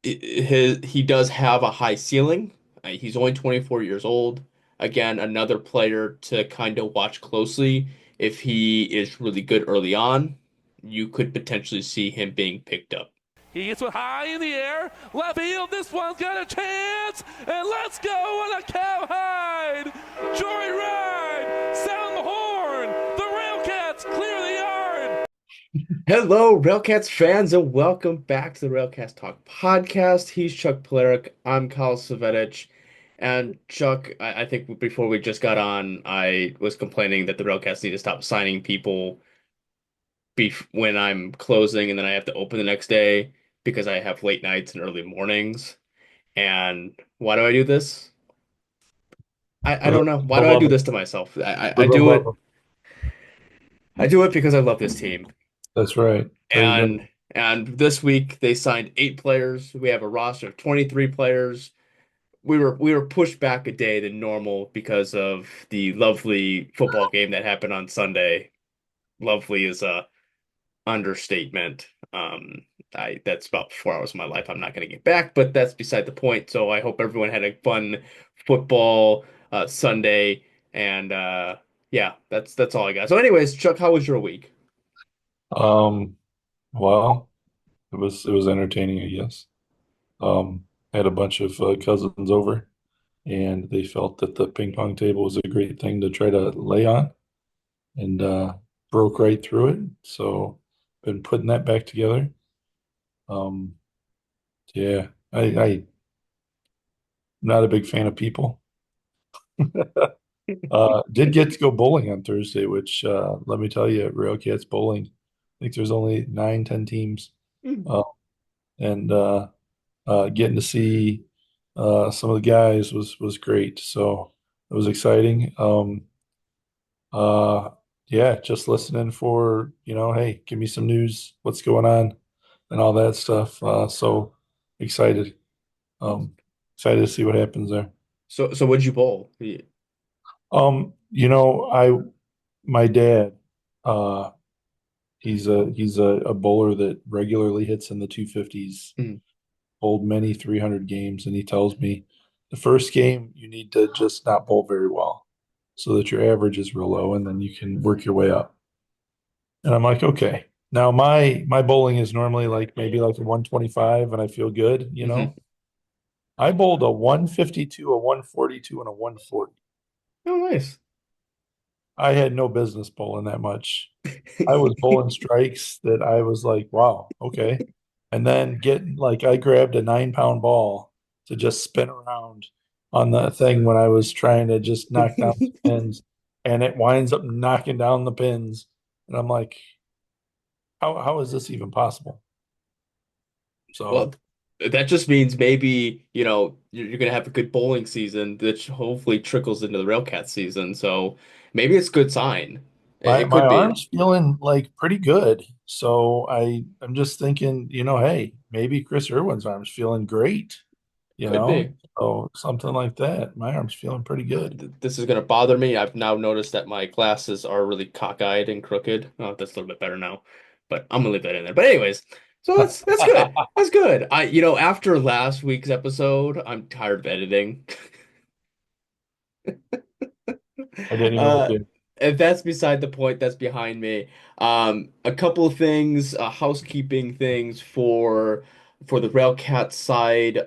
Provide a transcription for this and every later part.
he does have a high ceiling. He's only 24 years old. Again, another player to kind of watch closely. If he is really good early on, you could potentially see him being picked up. He gets one high in the air. Left field. This one's got a chance. And let's go on a cowhide. Joyride. Sound the horn. The RailCats clear the yard. Hello, RailCats fans, and welcome back to the RailCats Talk podcast. He's Chuck Polarek. I'm Carlos Svetich. And Chuck, I think before we just got on, I was complaining that the RailCats need to stop signing people when I'm closing and then I have to open the next day because I have late nights and early mornings. And why do I do this? I For the, don't know. Why the do I love do of, this to myself? for I the do love it. of, I do it because I love this team. that's right. There you go. And this week they signed 8 players. We have a roster of 23 players. We were pushed back a day than normal because of the lovely football game that happened on Sunday. Lovely is a understatement. I that's about 4 hours of my life I'm not going to get back, but that's beside the point. So I hope everyone had a fun football Sunday, and yeah, that's all I got. So, anyways, Chuck, how was your week? Um, well, it was entertaining, I guess. Had a bunch of cousins over, and they felt that the ping pong table was a great thing to try to lay on, and broke right through it. So, been putting that back together. Um, yeah, I'm not a big fan of people. Did get to go bowling on Thursday, which let me tell you, RailCats bowling. I think there's only 9, 10 teams, Hmm. uh, and getting to see some of the guys was great. So it was exciting. Uh, yeah, just listening for hey, give me some news, what's going on, and all that stuff. So excited, um, excited to see what happens there. So what'd you bowl? I my dad. Uh, he's a bowler that regularly hits in the 250s, Hmm. bowled many 300 games, and he tells me the first game you need to just not bowl very well so that your average is real low and then you can work your way up. And I'm like, okay. Now my bowling is normally like maybe like a 125 and I feel good, you Hmm. know. I bowled a 152, a 142, and a 140. Oh, nice. I had no business bowling that much. I was bowling strikes that I was like, wow, okay. And then getting like I grabbed a 9 pound ball to just spin around on the thing when I was trying to just knock down the pins, and it winds up knocking down the pins. And I'm like, how is this even possible? Well, So that just means maybe, you're gonna have a good bowling season that hopefully trickles into the Railcat season. So maybe it's a good sign. my It my could be. arm's feeling like pretty good. So I'm just thinking, hey, maybe Chris Irwin's arm's feeling great, you Could know? be. So something like that. My arm's feeling pretty good. This is gonna bother me. I've now noticed that my glasses are really cockeyed and crooked. Oh, that's a little bit better now, but I'm gonna leave that in there. But anyways, so that's good. I That's good. After last week's episode, I'm tired of editing. didn't even look Uh, at. and that's beside the point. That's behind me. A couple of things, housekeeping things for the Railcat side.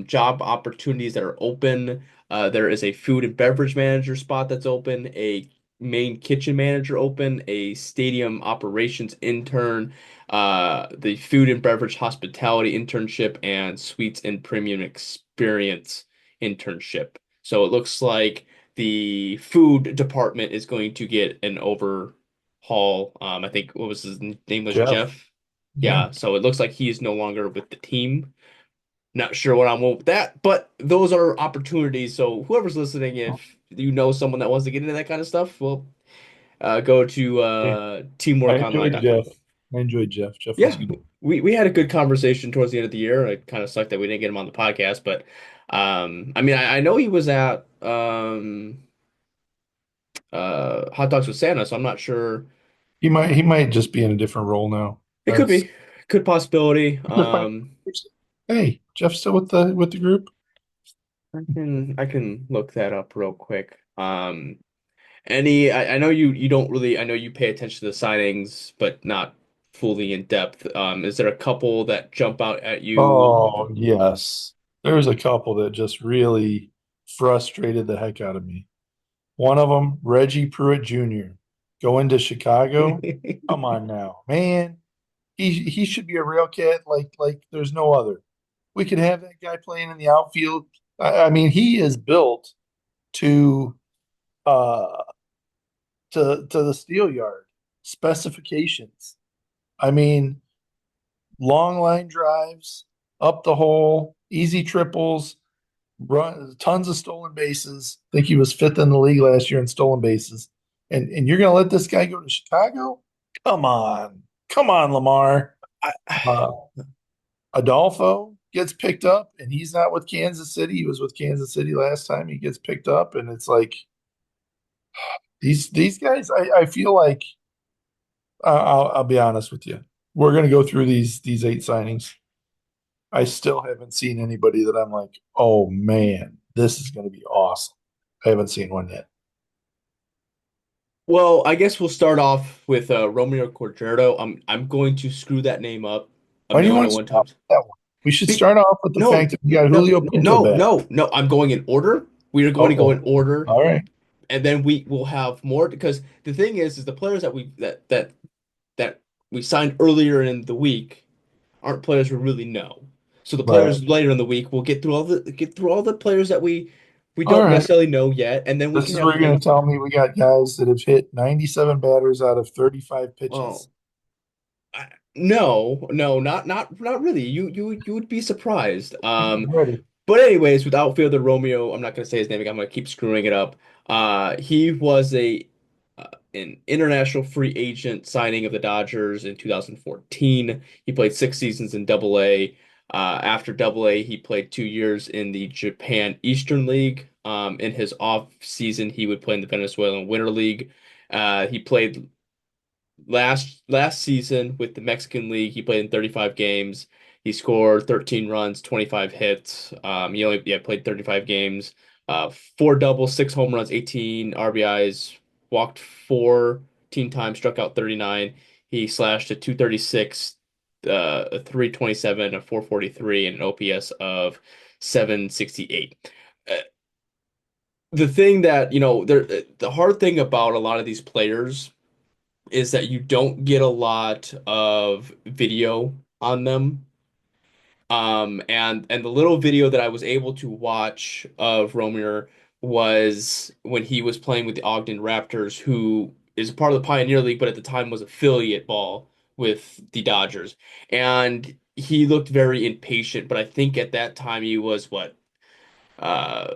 Job opportunities that are open. There is a food and beverage manager spot that's open, a main kitchen manager open, a stadium operations intern, the food and beverage hospitality internship, and suites and premium experience internship. So it looks like the food department is going to get an overhaul. I think what was his name was Jeff. Jeff. Yeah. Yeah, so it looks like he's no longer with the team. Not sure what I'm with that, but those are opportunities. So whoever's listening, if you know someone that wants to get into that kind of stuff, well, go to I enjoyed teamworkonline.com. Jeff. I enjoyed Jeff. Jeff was Yeah, good. we had a good conversation towards the end of the year. It kind of sucked that we didn't get him on the podcast, but I mean, I know he was at Hot Dogs with Santa, so I'm not sure. He might just be in a different role now. It could That's be, good possibility. the final person. Hey, Jeff still with the group? I can look that up real quick. I know you don't really I know you pay attention to the signings, but not fully in depth. Is there a couple that jump out at you? Oh, yes. There's a couple that just really frustrated the heck out of me. One of them, Reggie Pruitt Jr., going to Chicago. Come on now, man. He should be a real cat like there's no other. We could have that guy playing in the outfield. I mean, he is built to uh to the steel yard specifications. I mean, long line drives, up the hole, easy triples, run tons of stolen bases. I think he was fifth in the league last year in stolen bases. And you're gonna let this guy go to Chicago? Come on. Come on, Lamar. Uh, Adolfo gets picked up and he's not with Kansas City. He was with Kansas City last time. He gets picked up and it's like these guys, I feel like I'll be honest with you. We're gonna go through these eight signings. I still haven't seen anybody that I'm like, oh man, this is gonna be awesome. I haven't seen one yet. Well, I guess we'll start off with Romer Cuadrado. I'm going to screw that name up a Why do you million want and to one start times. with that one? We should Be start off with the no, fact that we got no, Julio Pinto no, back. no, no. I'm going in order. We are going to go in Oh, order, all right, and then we will have more because the thing is the players that we signed earlier in the week aren't players we really know. So the right, players later in the week we'll get through all the players that we all don't right. necessarily know yet, and then we This can is where have you're going things. to tell me we got guys that have hit 97 batters out of 35 Well, pitches. no, no, not really. You would be surprised. I'm ready. But anyways, without further Romeo, I'm not gonna say his name again. I'm gonna keep screwing it up. He was an international free agent signing of the Dodgers in 2014. He played 6 seasons in Double A. After Double A, he played 2 years in the Japan Eastern League. In his off season, he would play in the Venezuelan Winter League. He played last season with the Mexican League. He played in 35 games. He scored 13 runs, 25 hits. He only played 35 games. Four doubles, six home runs, 18 RBIs, walked 14 times, struck out 39. He slashed a 236, a 327, a 443, and an OPS of 768. Uh, the thing that, the hard thing about a lot of these players is that you don't get a lot of video on them. And the little video that I was able to watch of Romer was when he was playing with the Ogden Raptors, who is a part of the Pioneer League, but at the time was affiliate ball with the Dodgers. And he looked very impatient, but I think at that time he was what, uh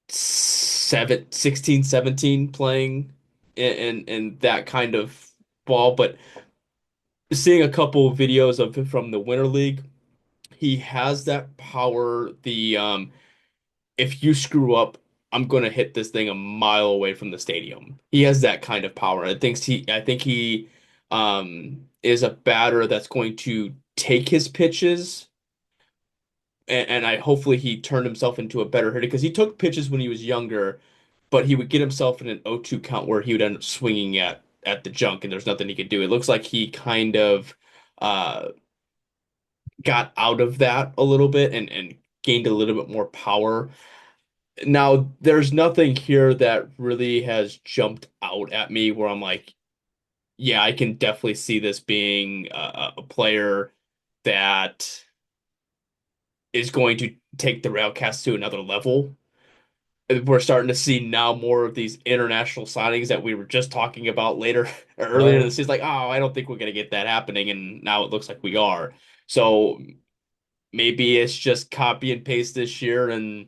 16, 17 playing in that kind of ball. But seeing a couple of videos of him from the Winter League, he has that power. If you screw up, I'm gonna hit this thing a mile away from the stadium. He has that kind of power. I think he is a batter that's going to take his pitches, and I hopefully he turned himself into a better hitter because he took pitches when he was younger, but he would get himself in an 0-2 count where he would end up swinging at the junk, and there's nothing he could do. It looks like he kind of uh got out of that a little bit and gained a little bit more power. Now, there's nothing here that really has jumped out at me where I'm like, yeah, I can definitely see this being a player that is going to take the RailCats to another level. We're starting to see now more of these international signings that we were just talking about later or earlier in Right. the season. Like, oh, I don't think we're going to get that happening, and now it looks like we are. So maybe it's just copy and paste this year, and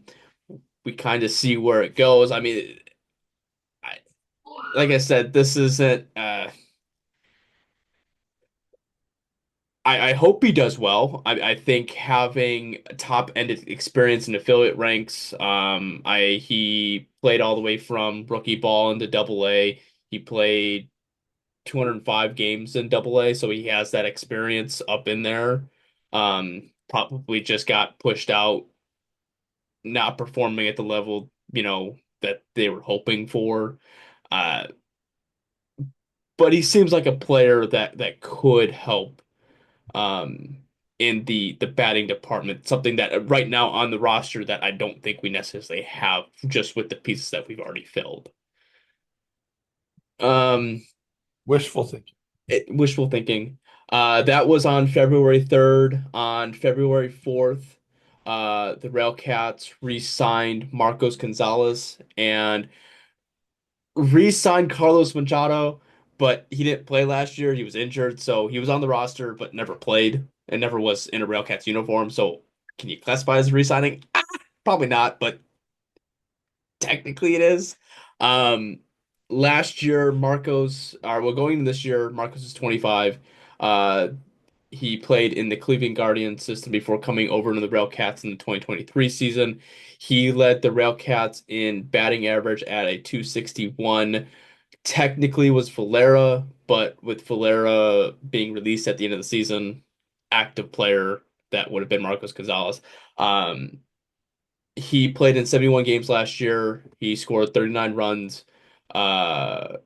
we kind of see where it goes. I mean, I, like I said, this isn't. I hope he does well. I think having top end experience in affiliate ranks. He played all the way from rookie ball into Double A. He played 205 games in Double A, so he has that experience up in there. probably just got pushed out, not performing at the level, that they were hoping for. Uh, but he seems like a player that could help um in the batting department, something that right now on the roster that I don't think we necessarily have just with the pieces that we've already filled. Um, Wishful thinking. Wishful thinking. That was on February 3rd. On February 4th, the RailCats re-signed Marcos Gonzalez and re-signed Carlos Machado, but he didn't play last year. He was injured, so he was on the roster but never played and never was in a RailCats uniform. So can you classify as re-signing? Probably not, but technically it is. Um, Last year, going into this year, Marcos is 25. Uh, he played in the Cleveland Guardians system before coming over to the RailCats in the 2023 season. He led the RailCats in batting average at a 261. Technically was Valera, but with Valera being released at the end of the season, active player that would have been Marcos Gonzalez. Um, he played in 71 games last year. He scored 39 runs.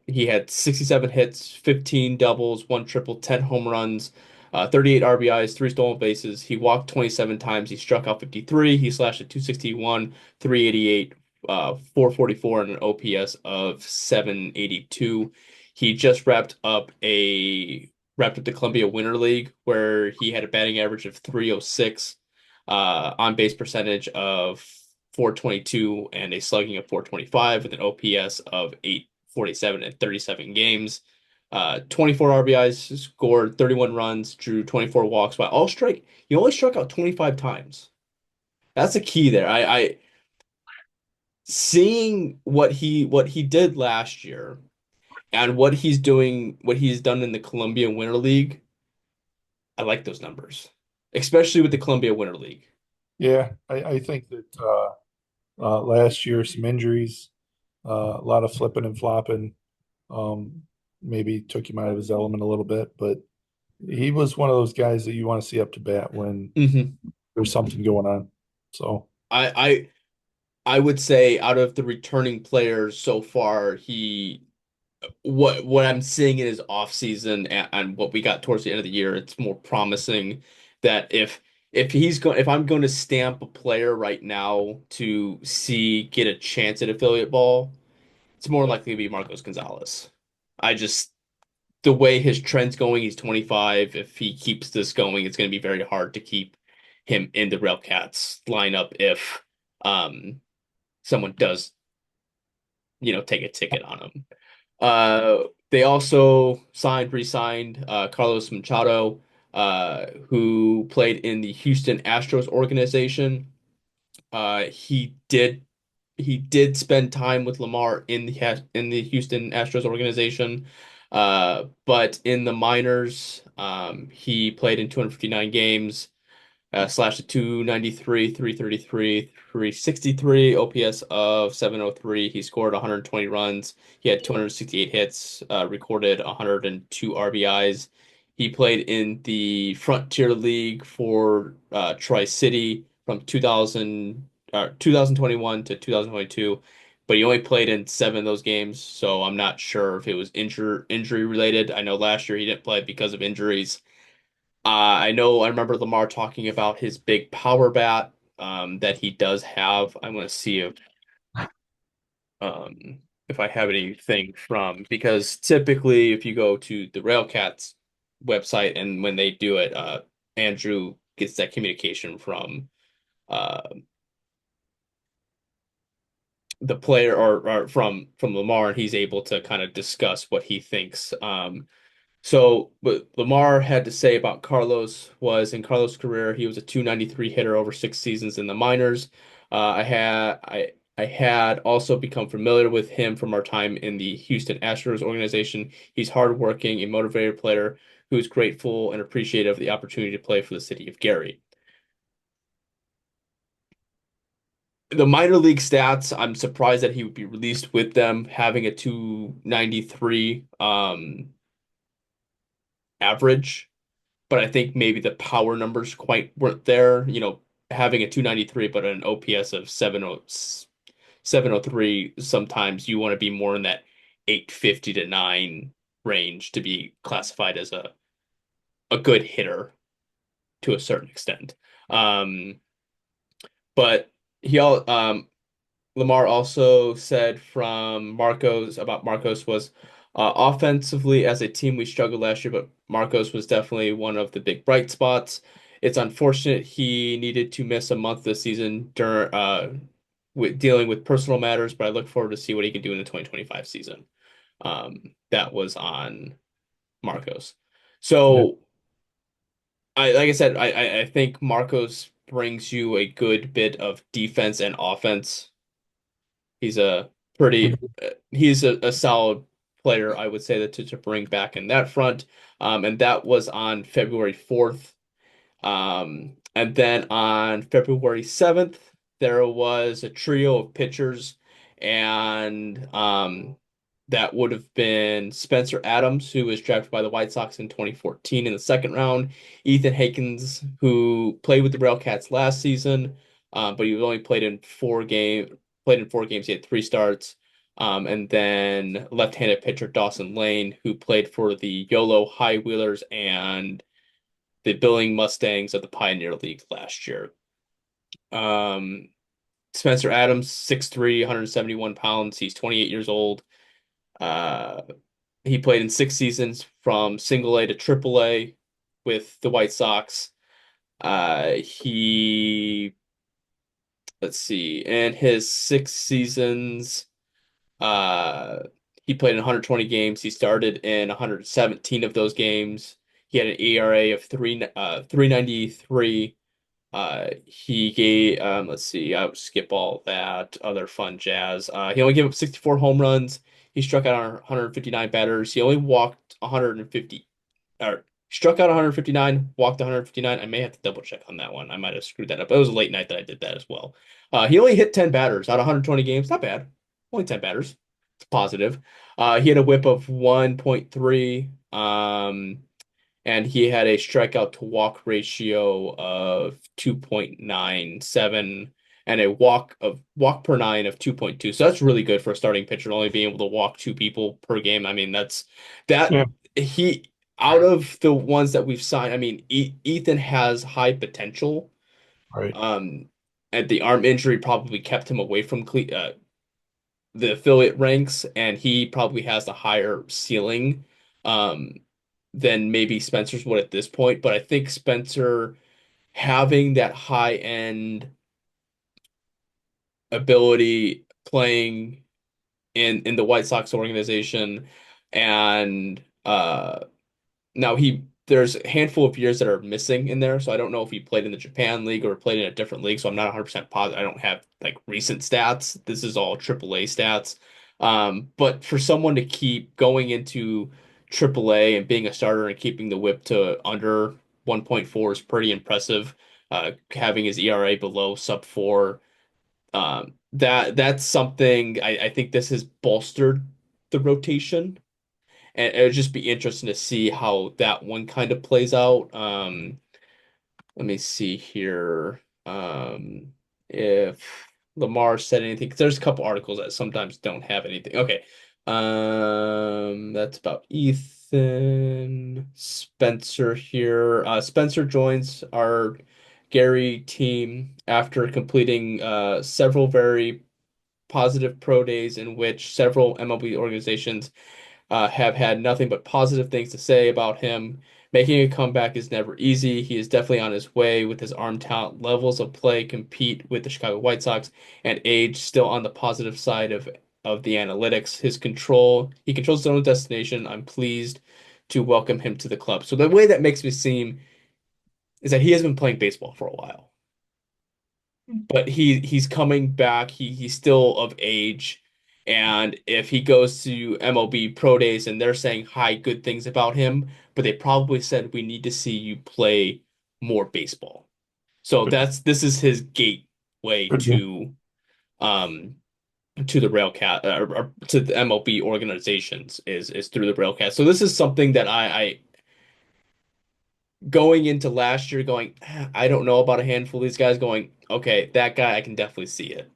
He had 67 hits, 15 doubles, one triple, 10 home runs, 38 RBIs, three stolen bases. He walked 27 times. He struck out 53. He slashed at 261, 388, 444, and an OPS of 782. He just wrapped up the Columbia Winter League where he had a batting average of 306, on base percentage of 422 and a slugging of 425 with an OPS of 847 in 37 games. 24 RBIs, scored 31 runs, drew 24 walks. He only struck out 25 times. That's the key there. I seeing what he did last year and what he's done in the Columbia Winter League. I like those numbers, especially with the Columbia Winter League. Yeah, I think that last year some injuries, a lot of flipping and flopping, um, maybe took him out of his element a little bit, but he was one of those guys that you want to see up to bat when Mhm. there's something going on. So I I would say out of the returning players so far, what I'm seeing in his off season and what we got towards the end of the year, it's more promising that if I'm going to stamp a player right now to see get a chance at affiliate ball, it's more likely to be Marcos Gonzalez. I just the way his trend's going, he's 25. If he keeps this going, it's going to be very hard to keep him in the RailCats lineup if someone does, take a ticket on him. They also re-signed Carlos Machado, who played in the Houston Astros organization. He did spend time with Lamar in the Houston Astros organization, but in the minors, he played in 259 games, slashed a 293, 333, 363, OPS of 703. He scored 120 runs. He had 268 hits, recorded 102 RBIs. He played in the Frontier League for Tri-City from 2021 to 2022, but he only played in seven of those games, so I'm not sure if it was injury related. I know last year he didn't play because of injuries. I remember Lamar talking about his big power bat that he does have. I want to see if I have anything from because typically if you go to the RailCats website and when they do it, Andrew gets that communication from uh, the player or from Lamar, and he's able to kind of discuss what he thinks. So what Lamar had to say about Carlos was in Carlos' career, he was a 293 hitter over 6 seasons in the minors. I had also become familiar with him from our time in the Houston Astros organization. He's hardworking, a motivated player who is grateful and appreciative of the opportunity to play for the city of Gary. The minor league stats, I'm surprised that he would be released with them having a 293 average. but I think maybe the power numbers quite weren't there. Having a 293 but an OPS of 703, sometimes you want to be more in that 850 to 9 range to be classified as a good hitter to a certain extent. Um, but he all Lamar also said from Marcos about Marcos was offensively as a team we struggled last year, but Marcos was definitely one of the big bright spots. It's unfortunate he needed to miss a month this season during with dealing with personal matters, but I look forward to see what he can do in the 2025 season. That was on Marcos. Yeah. So I like I said, I think Marcos brings you a good bit of defense and offense. He's a pretty he's a solid player, I would say that to bring back in that front. And that was on February 4th. And then on February 7th, there was a trio of pitchers, and that would have been Spencer Adams, who was drafted by the White Sox in 2014 in the second round, Ethan Hankins, who played with the RailCats last season, but he only played in 4 games. He had 3 starts. And then left-handed pitcher Dawson Lane, who played for the YOLO High Wheelers and the Billing Mustangs of the Pioneer League last year. Um, Spencer Adams, 6'3", 171 pounds. He's 28 years old. Uh, he played in 6 seasons from single A to triple A with the White Sox. He, let's see, in his 6 seasons, uh, he played in 120 games. He started in 117 of those games. He had an ERA of 3.93. He gave let's see, I'll skip all that other fun jazz. He only gave up 64 home runs. He struck out 159 batters. He only walked 150 or struck out 159, walked 159. I may have to double check on that one. I might have screwed that up. It was a late night that I did that as well. He only hit 10 batters out of 120 games. Not bad. Only 10 batters. It's positive. He had a whip of 1.3. And he had a strikeout to walk ratio of 2.97 and a walk per nine of 2.2. So that's really good for a starting pitcher, only being able to walk 2 people per game. I mean, that Yeah. he out of the ones that we've signed. I mean, Ethan has high potential. Right. Um, and the arm injury probably kept him away from the affiliate ranks, and he probably has a higher ceiling. Um, than maybe Spencer's would at this point. But I think Spencer having that high end ability playing in the White Sox organization, and now there's a handful of years that are missing in there, so I don't know if he played in the Japan League or played in a different league, so I'm not 100% positive. I don't have like recent stats. This is all AAA stats. But for someone to keep going into AAA and being a starter and keeping the whip to under 1.4 is pretty impressive. Having his ERA below sub 4, that's something I think this has bolstered the rotation, and it would just be interesting to see how that one kind of plays out. Let me see here. If Lamar said anything, because there's a couple articles that sometimes don't have anything. Okay. That's about Ethan Spencer here. Spencer joins our Gary team after completing several very positive pro days in which several MLB organizations have had nothing but positive things to say about him. Making a comeback is never easy. He is definitely on his way with his arm talent, levels of play, compete with the Chicago White Sox, and age still on the positive side of the analytics. He controls his own destination. I'm pleased to welcome him to the club. So the way that makes me seem is that he has been playing baseball for a while, but he's coming back. He's still of age, and if he goes to MLB Pro Days and they're saying hi good things about him, but they probably said we need to see you play more baseball. So Could, this is his gateway could be. um to the Railcat or to the MLB organizations is through the Railcat. So this is something that going into last year going, I don't know about a handful of these guys going, okay, that guy I can definitely see it.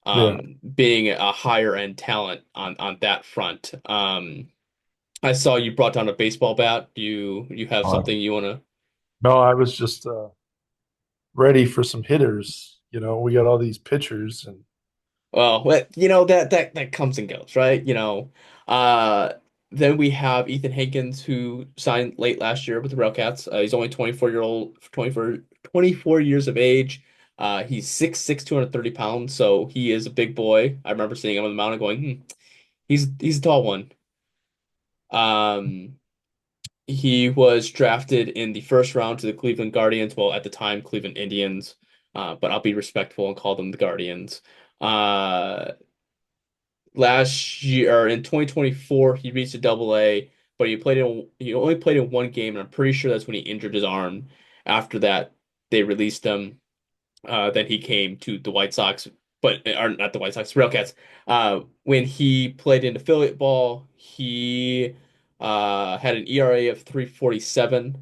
Yeah. Being a higher end talent on that front. I saw you brought down a baseball bat. You have Uh, something you want to? no, I was just ready for some hitters. We got all these pitchers, and Well, that comes and goes, right? Uh, then we have Ethan Hankins who signed late last year with the RailCats. He's only 24 years of age. He's 6'6", 230 pounds, so he is a big boy. I remember seeing him on the mound and going, he's a tall one. Um, he was drafted in the first round to the Cleveland Guardians. Well, at the time, Cleveland Indians, but I'll be respectful and call them the Guardians. Uh, Last year or in 2024 he reached a double A, but he only played in one game, and I'm pretty sure that's when he injured his arm. After that, they released him. Then he came to the White Sox, but or not the White Sox, Railcats. When he played in affiliate ball, he had an ERA of 3.47.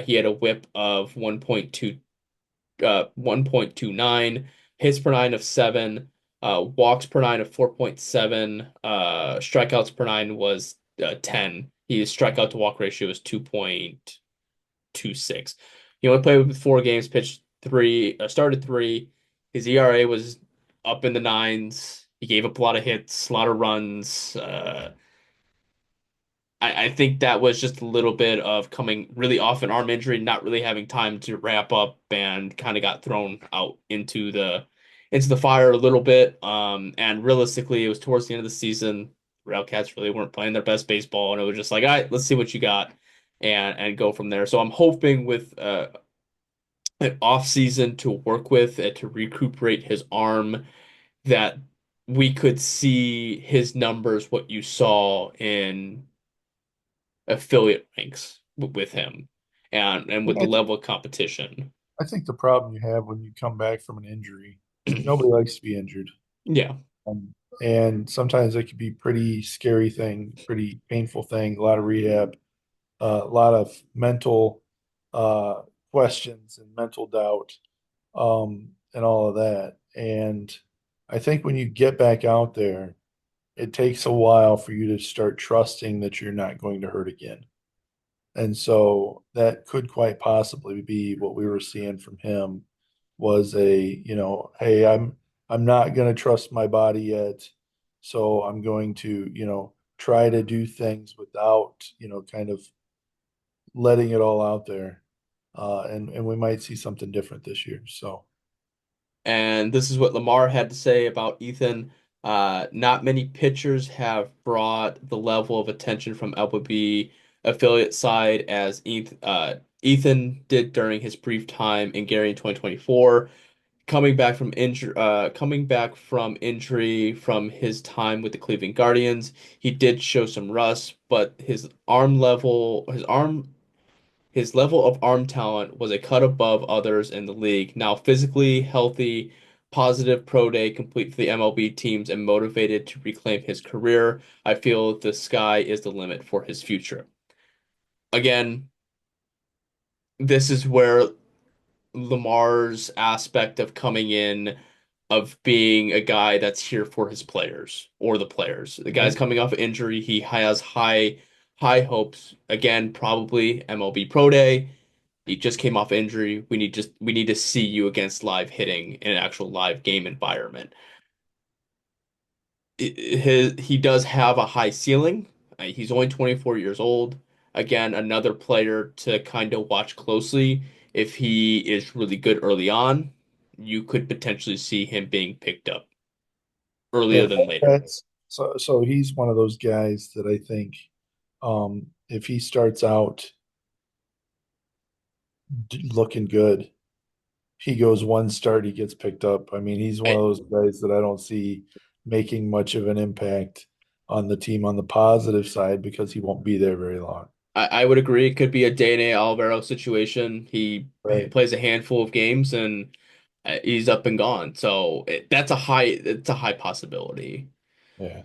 He had a WHIP of 1.29, hits per nine of 7, walks per nine of 4.7, strikeouts per nine was 10. His strikeout to walk ratio is 2.26. He only played with 4 games, pitched 3, started 3. His ERA was up in the nines. He gave up a lot of hits, a lot of runs. I think that was just a little bit of coming really off an arm injury, not really having time to wrap up, and kind of got thrown out into the fire a little bit. And realistically, it was towards the end of the season. Railcats really weren't playing their best baseball, and it was just like, all right, let's see what you got, and go from there. So I'm hoping with an off season to work with and to recuperate his arm, that we could see his numbers, what you saw in affiliate ranks with him, and with the I think level of competition. I think the problem you have when you come back from an injury, nobody likes to be injured. Yeah. And sometimes it could be pretty scary thing, pretty painful thing, a lot of rehab, a lot of mental uh, questions and mental doubt, and all of that. And I think when you get back out there, it takes a while for you to start trusting that you're not going to hurt again. And so that could quite possibly be what we were seeing from him was hey, I'm not going to trust my body yet. So I'm going to, try to do things without, kind of letting it all out there. And we might see something different this year. So And this is what Lamar had to say about Ethan. Not many pitchers have brought the level of attention from LPB affiliate side as Ethan did during his brief time in Gary in 2024. Coming back from injury from his time with the Cleveland Guardians, he did show some rust, but his level of arm talent was a cut above others in the league. Now physically healthy, positive pro day complete for the MLB teams, and motivated to reclaim his career, I feel the sky is the limit for his future. Again, this is where Lamar's aspect of coming in, of being a guy that's here for his players or the players. The guy's I, coming off of injury. He has high hopes. Again, probably MLB Pro Day. He just came off injury. We need to see you against live hitting in an actual live game environment. He does have a high ceiling. He's only 24 years old. Again, another player to kind of watch closely. If he is really good early on, you could potentially see him being picked up yeah, earlier than later. so he's one of those guys that I think if he starts out looking good, he goes one start, he gets picked up. I mean, he's one of I, those guys that I don't see making much of an impact on the team on the positive side because he won't be there very long. I would agree. It could be a Dane Alvaro situation. He Right. plays a handful of games and he's up and gone. So it's a high possibility. Yeah.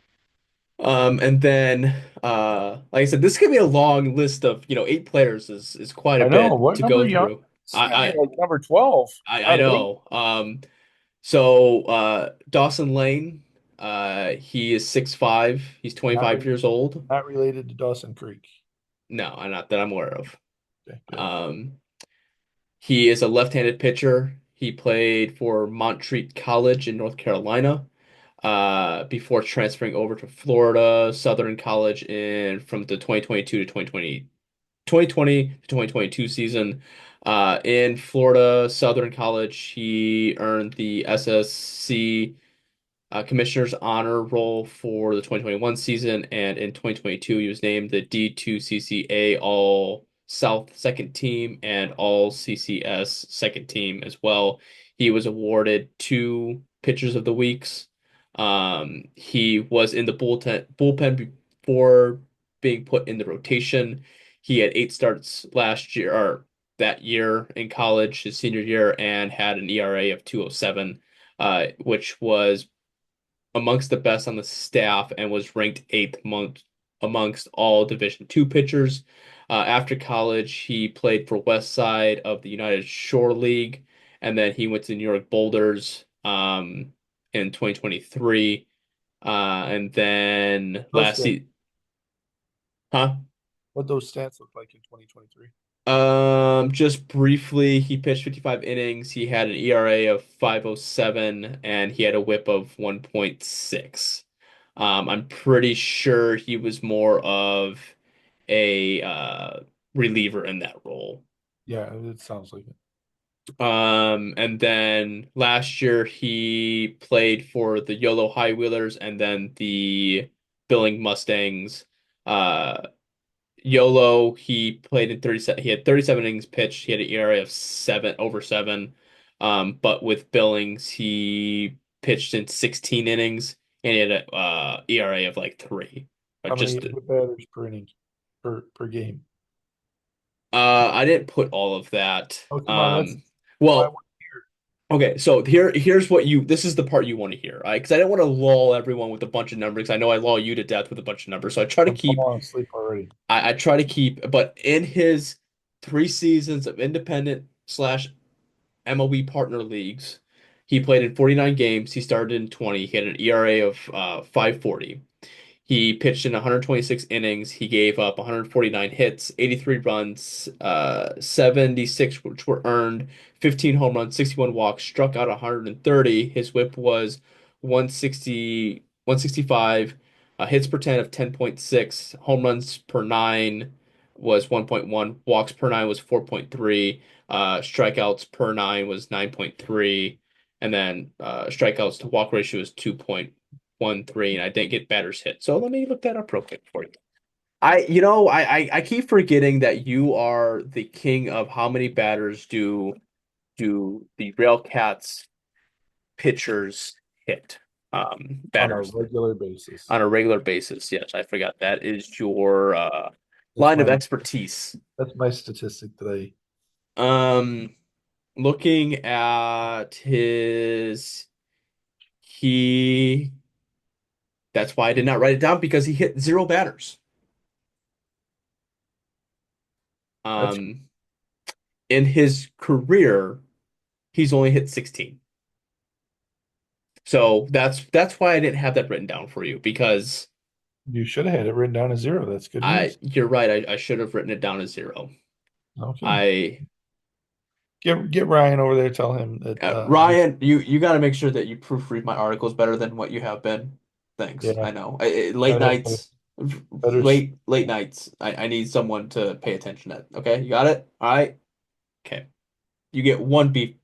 And then like I said, this could be a long list of, 8 players is quite a I know. bit What to number go are you on? through. It's got me I like number 12 I out of eight. know. So Dawson Lane, he is 6'5". He's Not 25 re years old. not related to Dawson Creek. No, not that I'm aware of. Okay, good. Um, he is a left-handed pitcher. He played for Montreat College in North Carolina, before transferring over to Florida Southern College in from the 2022 to 2020 to 2022 season. In Florida Southern College, he earned the SSC Commissioner's Honor Roll for the 2021 season, and in 2022, he was named the D2 CCA All South Second Team and All CCS Second Team as well. He was awarded 2 Pitchers of the Weeks. He was in the bullpen before being put in the rotation. He had 8 starts last year or that year in college, his senior year, and had an ERA of 207, which was amongst the best on the staff and was ranked eighth amongst all Division II pitchers. After college, he played for West Side of the United Shore League, and then he went to New York Boulders in 2023. And then Those last stats, season, huh? what those stats look like in 2023. Just briefly, he pitched 55 innings. He had an ERA of 5.07 and he had a whip of 1.6. I'm pretty sure he was more of a reliever in that role. Yeah, it sounds like it. And then last year he played for the YOLO High Wheelers and then the Billing Mustangs. Uh, YOLO, he played in 37. He had 37 innings pitched. He had an ERA of 7 over 7. But with Billings, he pitched in 16 innings and he had a ERA of like 3. How many Just batters per inning per game? I didn't put all of that. Oh, come on, that's why I Well, want to hear. okay, so here's what you this is the part you want to hear, right? Because I didn't want to lull everyone with a bunch of numbers. 'Cause I know I lull you to death with a bunch of numbers. So I try to I'm keep falling asleep already. I try to keep, but in his 3 seasons of independent slash MLB partner leagues, he played in 49 games. He started in 20. He had an ERA of 5.40. He pitched in 126 innings. He gave up 149 hits, 83 runs, 76 which were earned, 15 home runs, 61 walks, struck out 130. His whip was 160, 165, hits per 10 of 10.6, home runs per 9 was 1.1, walks per 9 was 4.3, strikeouts per 9 was 9.3, and then strikeouts to walk ratio is 2.13, and I didn't get batters hit. So let me look that up real quick for you. I keep forgetting that you are the king of how many batters do the RailCats pitchers hit. On a Batters regular basis. on a regular basis. Yes, I forgot that is your That's line of my expertise. that's my statistic today. Um, looking at he that's why I did not write it down because he hit 0 batters. That's Um, in his career, he's only hit 16. So that's why I didn't have that written down for you because you should have had it written down as zero. That's good I news. you're right. I should have written it down as 0. Okay. I Get Ryan over there. Tell him that. Ryan, you got to make sure that you proofread my articles better than what you have been. Thanks. Yeah, I know. Late I'd have to nights, better. late nights. I need someone to pay attention at. Okay, you got it? All right. Okay. You get one piece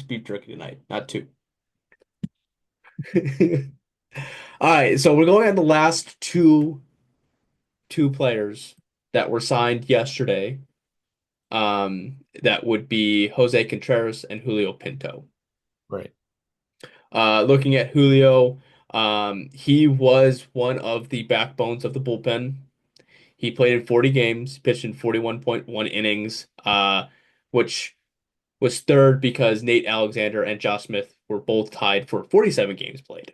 of beef jerky tonight, not 2. All right, so we're going on the last two players that were signed yesterday. That would be Jose Contreras and Julio Pinto. Right. Looking at Julio, he was one of the backbones of the bullpen. He played in 40 games, pitched in 41.1 innings, which was third because Nate Alexander and Josh Smith were both tied for 47 games played.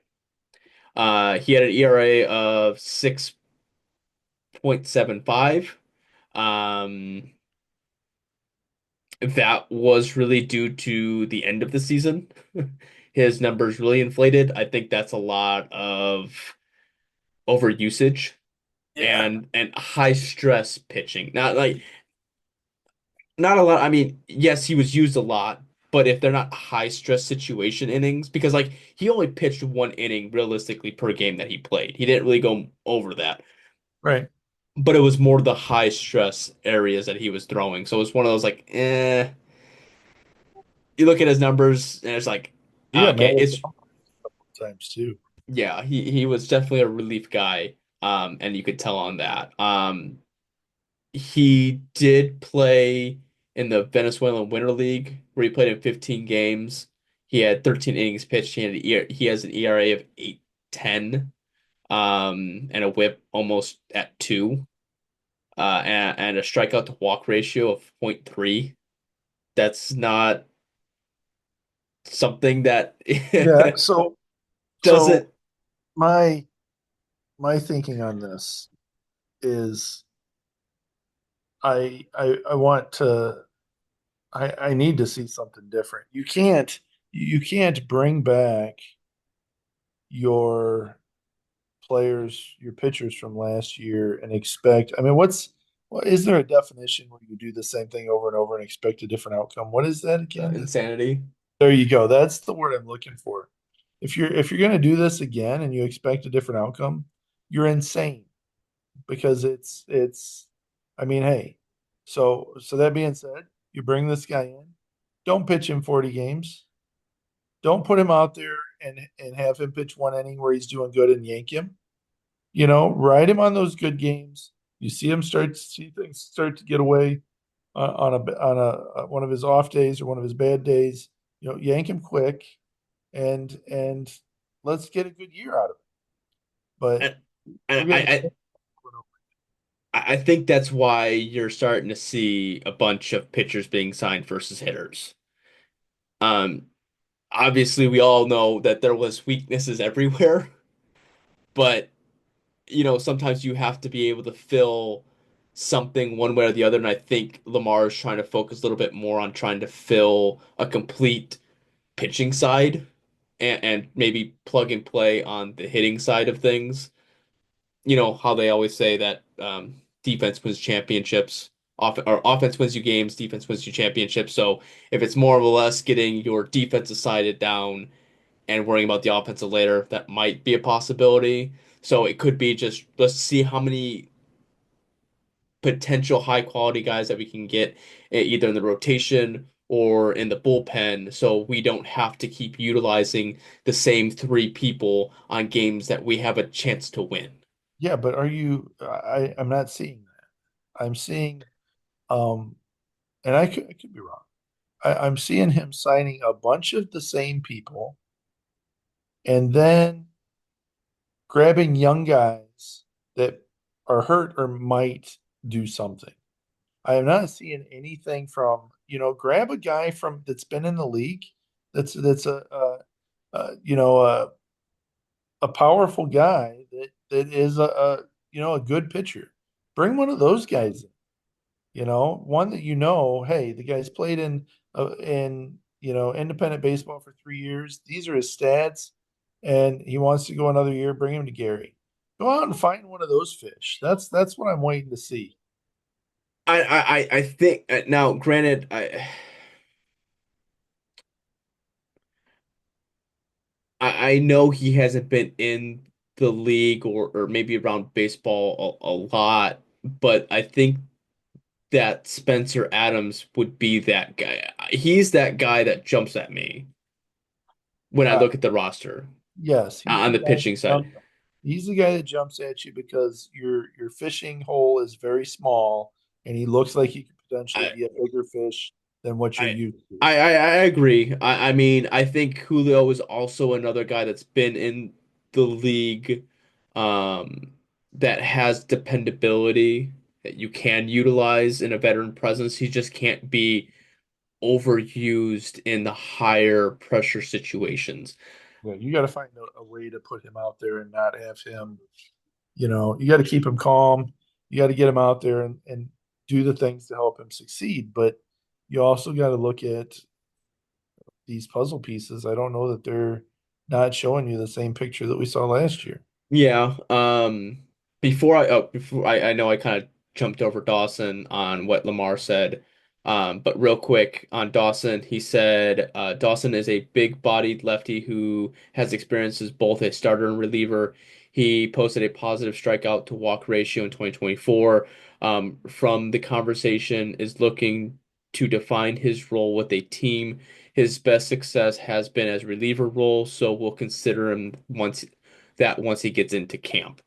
He had an ERA of 6.75. Um, that was really due to the end of the season. His numbers really inflated. I think that's a lot of overusage Yeah. and high stress pitching. Not a lot. I mean, yes, he was used a lot, but if they're not high stress situation innings, because like he only pitched one inning realistically per game that he played. He didn't really go over that. Right. But it was more the high stress areas that he was throwing. So it was one of those like, eh. You look at his numbers and it's like, He got mad okay, at it's Trump a couple of times too. yeah, he was definitely a relief guy. And you could tell on that. He did play in the Venezuelan Winter League where he played in 15 games. He had 13 innings pitched. He has an ERA of 8.10, and a WHIP almost at 2, and a strikeout to walk ratio of 0.3. That's not something that Yeah. So doesn't. my my thinking on this is I want to I need to see something different. You can't bring back your players, your pitchers from last year and expect. I mean, what is there a definition where you do the same thing over and over and expect a different outcome? What is that again? Insanity. There you go. That's the word I'm looking for. If you're going to do this again and you expect a different outcome, you're insane because it's I mean, hey. So that being said, you bring this guy in. Don't pitch him 40 games. Don't put him out there and have him pitch one inning where he's doing good and yank him. Ride him on those good games. You see things start to get away on a one of his off days or one of his bad days. Yank him quick and let's get a good year out of it. But And, we're and getting I think that's why you're starting to see a bunch of pitchers being signed versus hitters. Um, Obviously we all know that there was weaknesses everywhere, but sometimes you have to be able to fill something one way or the other, and I think Lamar is trying to focus a little bit more on trying to fill a complete pitching side and maybe plug and play on the hitting side of things. You know how they always say that defense wins championships, or offense wins you games, defense wins you championships. So if it's more or less getting your defensive side down and worrying about the offensive later, that might be a possibility. So it could be just let's see how many potential high quality guys that we can get either in the rotation or in the bullpen, so we don't have to keep utilizing the same 3 people on games that we have a chance to win. Yeah, but I'm not seeing that. I'm seeing um and I could be wrong. I'm seeing him signing a bunch of the same people and then grabbing young guys that are hurt or might do something. I am not seeing anything from, grab a guy from that's been in the league that's a powerful guy that is a good pitcher. Bring one of those guys in. One that hey, the guy's played in independent baseball for 3 years. These are his stats, and he wants to go another year. Bring him to Gary. Go out and find one of those fish. That's what I'm waiting to see. I think now, granted, I know he hasn't been in the league or maybe around baseball a lot, but I think that Spencer Adams would be that guy. He's that guy that jumps at me when I Uh, look at the roster yes, on the pitching side. he's the guy that jumps at you because your fishing hole is very small, and he looks like he could potentially I be a bigger fish than what you're I used to. I agree. I mean, I think Julio is also another guy that's been in the league, um, that has dependability that you can utilize in a veteran presence. He just can't be overused in the higher pressure situations. Yeah, you got to find a way to put him out there and not have him. You got to keep him calm. You got to get him out there and do the things to help him succeed. But you also got to look at these puzzle pieces. I don't know that they're not showing you the same picture that we saw last year. Yeah. Before I know I kind of jumped over Dawson on what Lamar said. But real quick on Dawson, he said Dawson is a big-bodied lefty who has experience as both a starter and reliever. He posted a positive strikeout to walk ratio in 2024. From the conversation is looking to define his role with a team. His best success has been as reliever role, so we'll consider him once he gets into camp.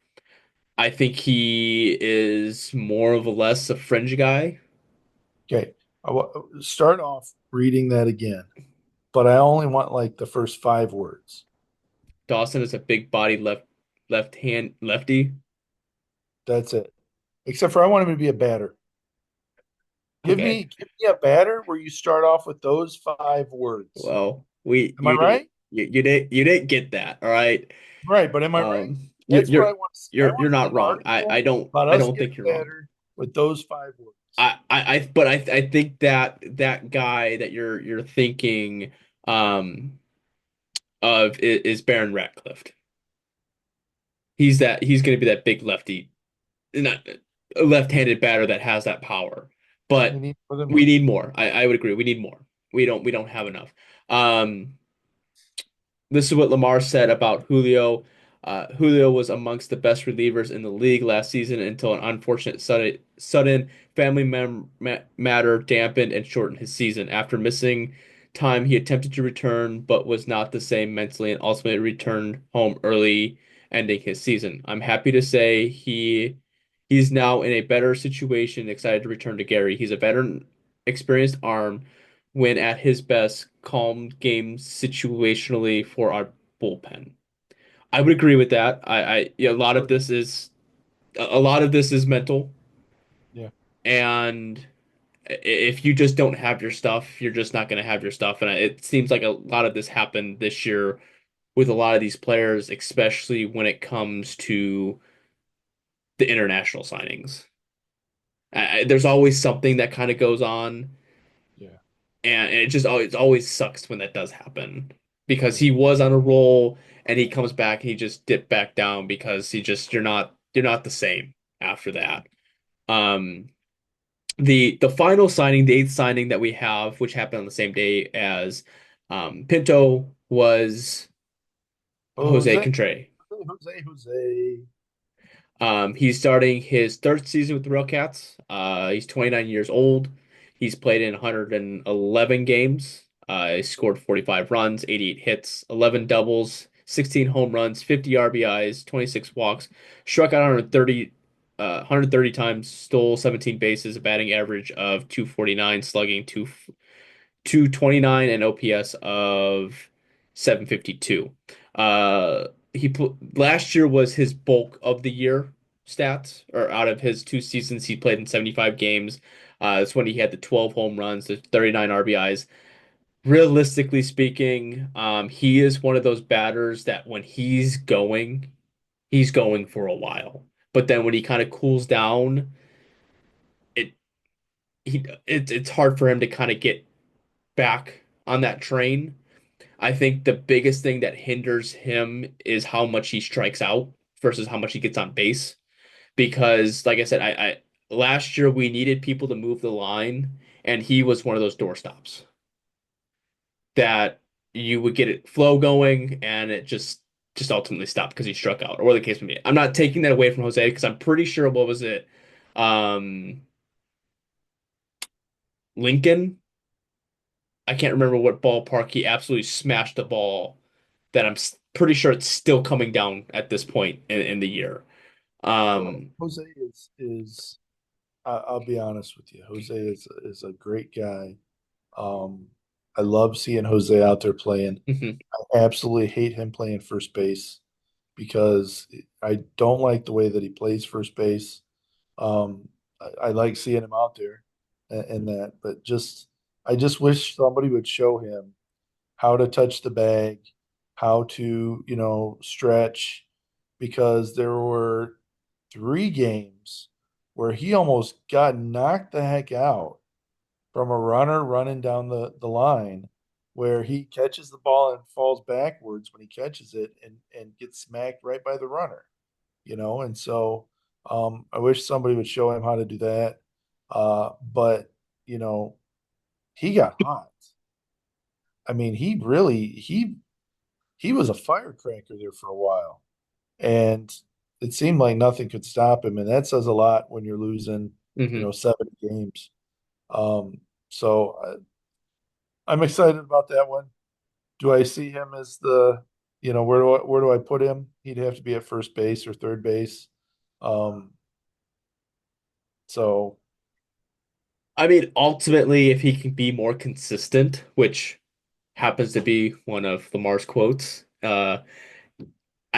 I think he is more of a less a fringe guy. Okay, start off reading that again, but I only want like the first 5 words. Dawson is a big body lefty. That's it. Except for I want him to be a batter. Give Okay. me give me a batter where you start off with those 5 words. Well, we Am I right? you didn't get that, all right? Right, but am I right? You That's what I want to see. I you're want to see not an wrong. article about I us don't getting think you're wrong. better with those 5 words. I think that guy that you're thinking um of is Baron Ratcliffe. He's going to be that big lefty, not a left-handed batter that has that power. We But need more than we one. need more. I would agree. We need more. We don't have enough. Um, this is what Lamar said about Julio. Julio was amongst the best relievers in the league last season until an unfortunate sudden family matter dampened and shortened his season. After missing time, he attempted to return, but was not the same mentally and ultimately returned home early, ending his season. I'm happy to say he's now in a better situation, excited to return to Gary. He's a veteran, experienced arm when at his best, calm games situationally for our bullpen. I would agree with that. Yeah, a lot of this is mental, Yeah. and if you just don't have your stuff, you're just not going to have your stuff. And it seems like a lot of this happened this year with a lot of these players, especially when it comes to the international signings. There's always something that kind of goes on. Yeah. And it always sucks when that does happen because Yeah. he was on a roll and he comes back and he just dipped back down because you're not the same after that. Um, the final signing, the eighth signing that we have, which happened on the same day as Pinto, was Jose Jose, Contreras. Jose. He's starting his third season with the RailCats. He's 29 years old. He's played in 111 games. He scored 45 runs, 88 hits, 11 doubles, 16 home runs, 50 RBIs, 26 walks, struck out 130 times, stole 17 bases, a batting average of 249, slugging 229, and OPS of 752. Last year was his bulk of the year stats, or out of his 2 seasons he played in 75 games. That's when he had the 12 home runs, the 39 RBIs. Realistically speaking, he is one of those batters that when he's going for a while. But then when he kind of cools down, it it's hard for him to kind of get back on that train. I think the biggest thing that hinders him is how much he strikes out versus how much he gets on base. Because, like I said, I last year we needed people to move the line, and he was one of those doorstops that you would get it flow going, and it just ultimately stopped because he struck out, or the case may be. I'm not taking that away from Jose because I'm pretty sure what was it, um, Lincoln. I can't remember what ballpark he absolutely smashed the ball that pretty sure it's still coming down at this point in the year. Well, Um, Jose is I'll be honest with you. Jose is a great guy. Um, I love seeing Jose out there playing. mhm. I absolutely hate him playing first base because I don't like the way that he plays first base. I like seeing him out there and that, but I just wish somebody would show him how to touch the bag, how to, stretch, because there were 3 games where he almost got knocked the heck out from a runner running down the line, where he catches the ball and falls backwards when he catches it, and gets smacked right by the runner, and so I wish somebody would show him how to do that. But you know, he got hot. I mean, he was a firecracker there for a while, and it seemed like nothing could stop him, and that says a lot when you're losing, Hmm. 7 games. So I'm excited about that one. Do I see him as where do I put him? He'd have to be at first base or third base. Um, so I mean, ultimately, if he can be more consistent, which happens to be one of Lamar's quotes, I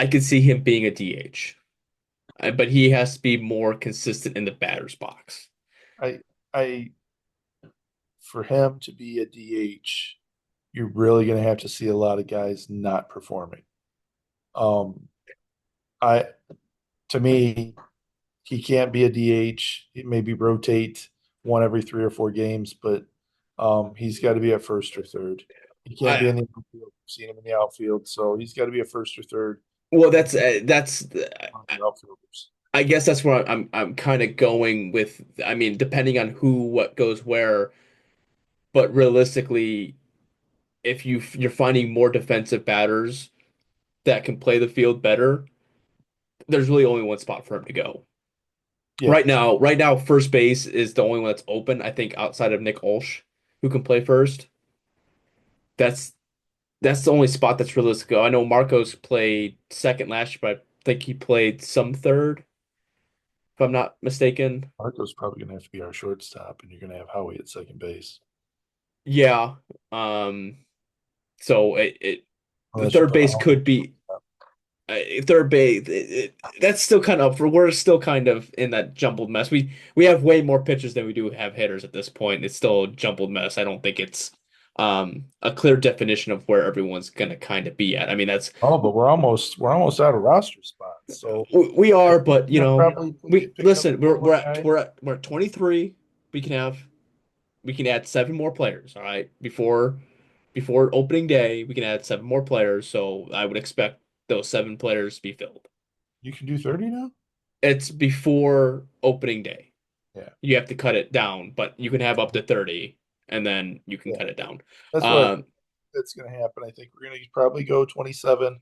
could see him being a DH. But he has to be more consistent in the batter's box. I I for him to be a DH, you're really going to have to see a lot of guys not performing. Um, I to me, he can't be a DH. He maybe rotate one every 3 or 4 games, but he's got to be at first or third. He can't be I in the outfield. I've seen him in the outfield, so he's got to be a first or third. well, And that's one of the outfielders. I guess that's where I'm kind of going with. I mean, depending on who what goes where, but realistically, if you're finding more defensive batters that can play the field better, there's really only one spot for him to go. Yeah, Right now, first base is the only one that's open, I think, outside of Nick Olsh, who can play first. That's that's the only spot that's realistic. I know Marcos played second last year, but I think he played some third, if I'm not mistaken. Marco's probably going to have to be our shortstop, and you're going to have Howie at second base. Yeah. Um, so the Unless you third put base Howie could at be shortstop. third base. That's still kind of we're still kind of in that jumbled mess. We have way more pitchers than we do have hitters at this point. It's still a jumbled mess. I don't think it's a clear definition of where everyone's gonna kind of be at. I mean, that's Oh, but we're almost out of roster spots. So we I are, think but we're gonna probably we pick up listen. one more guy. We're at 23. We can have we can add 7 more players. All right, before opening day, we can add 7 more players. So I would expect those 7 players to be filled. You can do 30 now? It's before opening day. Yeah. You have to cut it down, but you can have up to 30, and then you can Yeah. cut it down. That's what I Um, think that's gonna happen. I think we're gonna probably go 27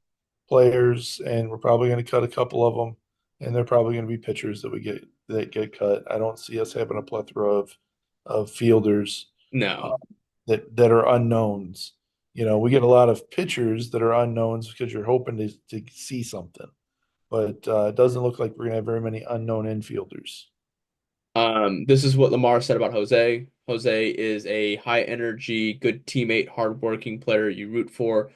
players, and we're probably gonna cut a couple of them, and they're probably gonna be pitchers that get cut. I don't see us having a plethora of fielders uh, no. that are unknowns. We get a lot of pitchers that are unknowns because you're hoping to see something, but it doesn't look like we're gonna have very many unknown infielders. This is what Lamar said about Jose. Jose is a high energy, good teammate, hardworking player you root for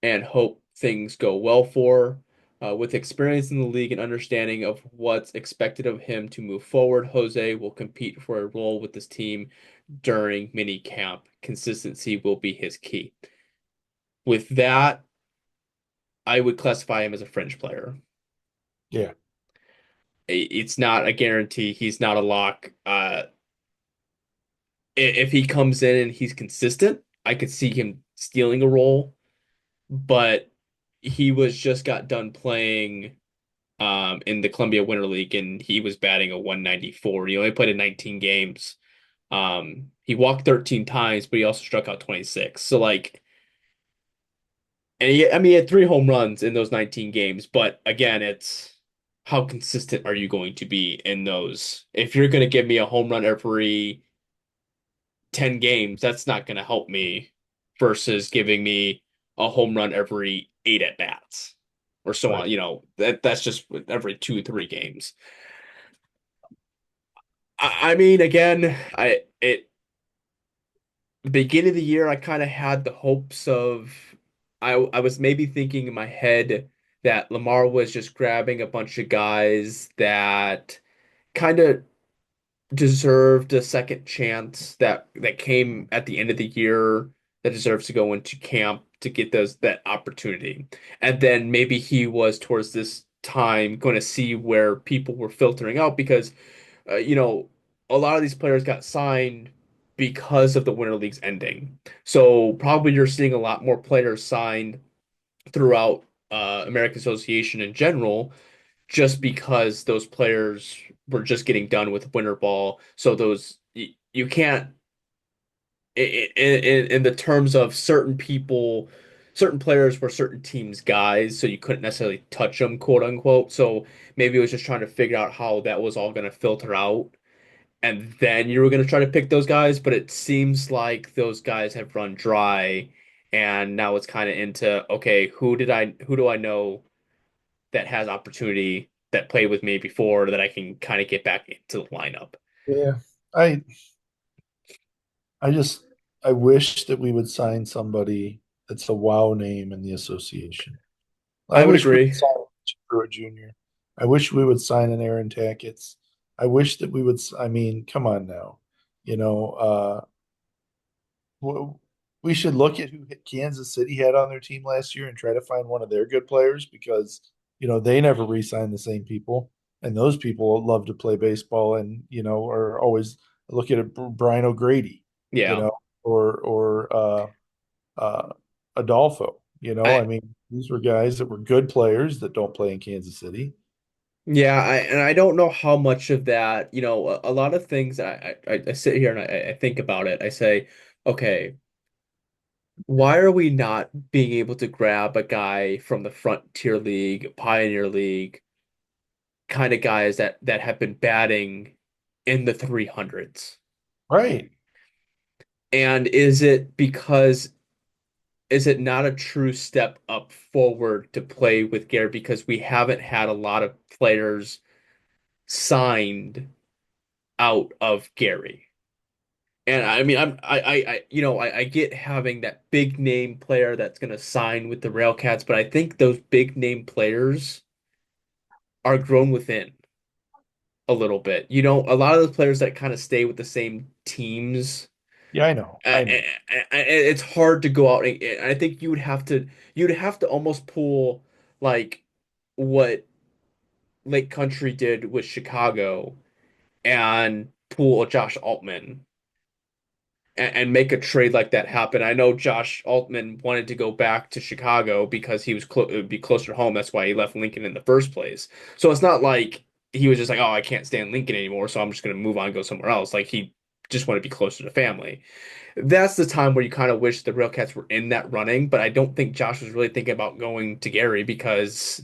and hope things go well for. With experience in the league and understanding of what's expected of him to move forward, Jose will compete for a role with this team during mini camp. Consistency will be his key. With that, I would classify him as a fringe player. Yeah. It's not a guarantee. He's not a lock. If he comes in and he's consistent, I could see him stealing a role, but he was just got done playing in the Columbia Winter League and he was batting a 194. He only played in 19 games. He walked 13 times, but he also struck out 26. So like I mean he had 3 home runs in those 19 games, but again, it's how consistent are you going to be in those? If you're going to give me a home run every 10 games, that's not going to help me versus giving me a home run every 8 at bats or so Right. on. That's just every 2, 3 games. I mean, again, beginning of the year, I kind of had the hopes of, I was maybe thinking in my head that Lamar was just grabbing a bunch of guys that kind of deserved a second chance that came at the end of the year that deserves to go into camp to get that opportunity. And then maybe he was towards this time going to see where people were filtering out because you know, a lot of these players got signed because of the Winter League's ending. So probably you're seeing a lot more players signed throughout American Association in general, just because those players were just getting done with winter ball. So you can't in the terms of certain people, certain players were certain teams' guys, so you couldn't necessarily touch them, quote unquote. So maybe it was just trying to figure out how that was all going to filter out, and then you were going to try to pick those guys. But it seems like those guys have run dry, and now it's kind of into okay, who do I know that has opportunity that played with me before that I can kind of get back into the lineup. Yeah. I I just I wish that we would sign somebody that's a wow name in the association. I I would wish we would agree. sign Pruitt Jr. I wish we would sign an Aaron Tackett. I wish that we would. I mean, come on now. You know, we should look at who Kansas City had on their team last year and try to find one of their good players because they never re-signed the same people, and those people love to play baseball and are always look at it, Brian O'Grady, you Yeah. know, or Adolfo. I I mean, these were guys that were good players that don't play in Kansas City. Yeah, and I don't know how much of that, a lot of things I sit here and I think about it. I say, okay, why are we not being able to grab a guy from the Frontier League, Pioneer League, kind of guys that have been batting in the 300s? Right. And is it not a true step up forward to play with Garrett because we haven't had a lot of players signed out of Gary? And I mean, I get having that big name player that's going to sign with the RailCats, but I think those big name players are grown within a little bit. A lot of those players that kind of stay with the same teams, Yeah, I know. I know. it's hard to go out. And I think you'd have to almost pull like what Lake Country did with Chicago and pull a Josh Altman and make a trade like that happen. I know Josh Altman wanted to go back to Chicago because he was it would be closer to home. That's why he left Lincoln in the first place. So it's not like he was just like, oh, I can't stand Lincoln anymore, so I'm just going to move on and go somewhere else. Like he just wanted to be closer to family. That's the time where you kind of wish the Railcats were in that running, but I don't think Josh was really thinking about going to Gary because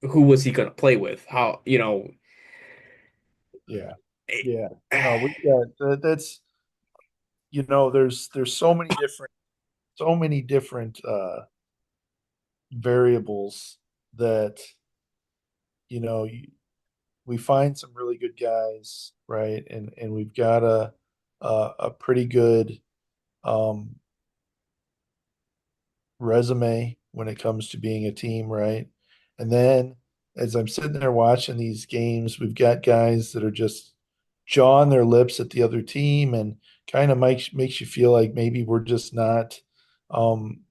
who was he going to play with? Yeah. Eh, Yeah. No, we got that's there's so many different variables that you know you, we find some really good guys, right? And we've got a pretty good um resume when it comes to being a team, right? And then as I'm sitting there watching these games, we've got guys that are just jawing their lips at the other team and kind of makes you feel like maybe we're just not um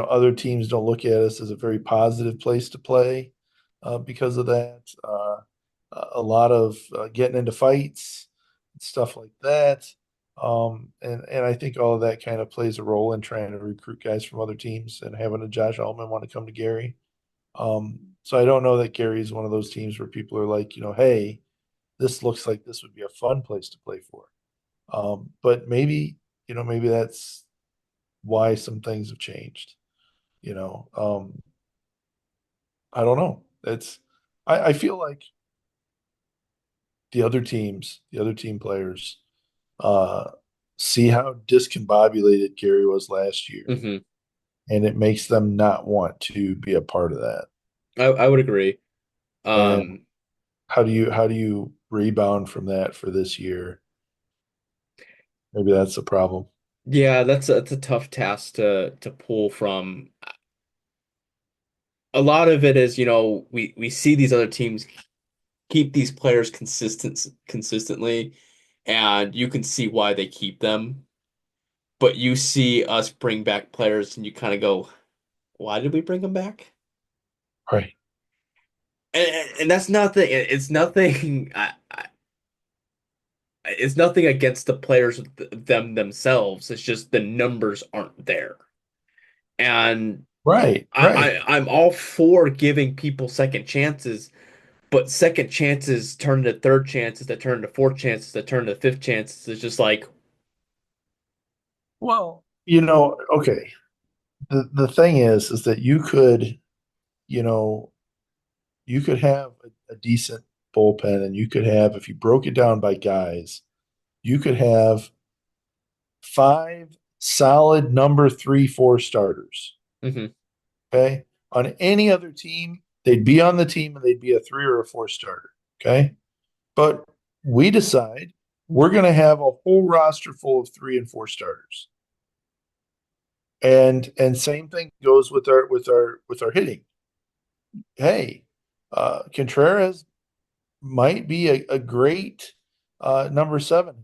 other teams don't look at us as a very positive place to play because of that. A lot of getting into fights and stuff like that. And I think all of that kind of plays a role in trying to recruit guys from other teams and having a Josh Altman want to come to Gary. So I don't know that Gary is one of those teams where people are like, hey, this looks like this would be a fun place to play for. But maybe that's why some things have changed. You know, I don't know. I feel like the other team players, uh, see how discombobulated Gary was last year, mhm. and it makes them not want to be a part of that. I would agree. And Um, how do you rebound from that for this year? Maybe that's the problem. yeah, that's a tough task to pull from. A lot of it is, we see these other teams keep these players consistently, and you can see why they keep them. but you see us bring back players and you kind of go, why did we bring them back? Right. And that's nothing. It's nothing. It's nothing against the players them themselves. It's just the numbers aren't there. And Right, right. I'm all for giving people second chances, but second chances turn into third chances, that turn into fourth chances, that turn into fifth chances. It's just like, Well, okay. The thing is that you know, you could have a decent bullpen, and you could have, if you broke it down by guys, you could have five solid number three, four starters. mhm. Okay. On any other team, they'd be on the team and they'd be a three or a four starter. Okay. But we decide we're going to have a whole roster full of three and four starters. And same thing goes with our hitting. Hey, Contreras might be a great number seven,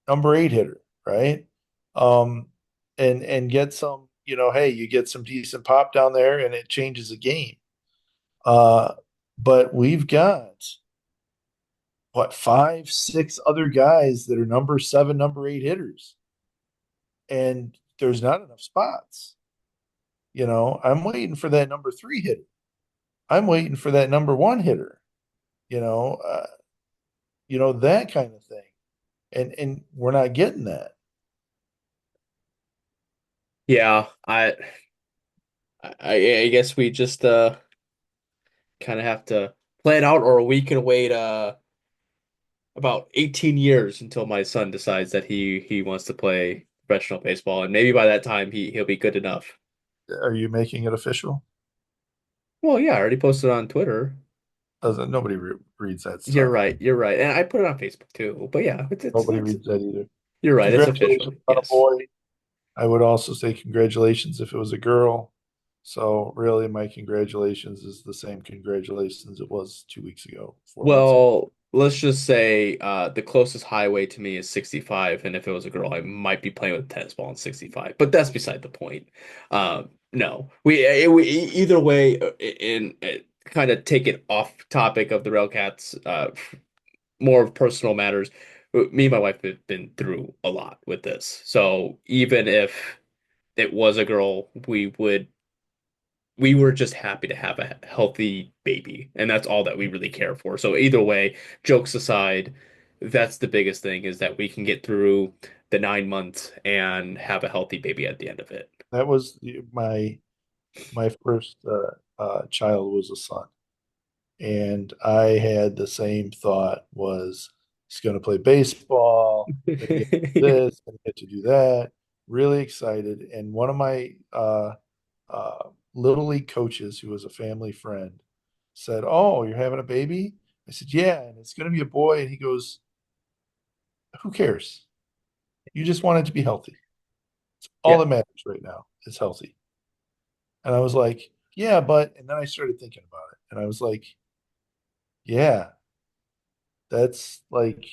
number eight hitter, right? Um, and get some, hey, you get some decent pop down there, and it changes the game. Uh, but we've got what, five, six other guys that are number seven, number eight hitters, and there's not enough spots. I'm waiting for that number three hitter. I'm waiting for that number one hitter. You know, uh, that kind of thing, and we're not getting that. Yeah, I guess we just kind of have to play it out, or we can wait about 18 years until my son decides that he wants to play professional baseball, and maybe by that time he'll be good enough. Are you making it official? Well, yeah, I already posted on Twitter. Doesn't Nobody reads that You're stuff. right, you're right, and I put it on Facebook too. But yeah, Nobody reads that either. you're right, it's Congratulations official. on a Yes. boy. I would also say congratulations if it was a girl. So really, my congratulations is the same congratulations it was 2 weeks ago, 4 months ago. Well, let's just say the closest highway to me is 65, and if it was a girl, I might be playing with a tennis ball in 65. But that's beside the point. No, either way, in kind of take it off topic of the RailCats, more of personal matters. Me and my wife have been through a lot with this, so even if it was a girl, we were just happy to have a healthy baby, and that's all that we really care for. So either way, jokes aside, that's the biggest thing is that we can get through the 9 months and have a healthy baby at the end of it. That was my first child was a son, and I had the same thought: was he's going to play baseball, going to get to do this, going to get to do that. Really excited, and one of my little league coaches, who was a family friend, said, "Oh, you're having a baby?" I said, "Yeah, and it's going to be a boy." And he goes, "Who cares? You just want it to be healthy. It's all Yeah, that matters right now is healthy." And I was like, "Yeah, but," and then I started thinking about it, and I was like, "Yeah, that's like,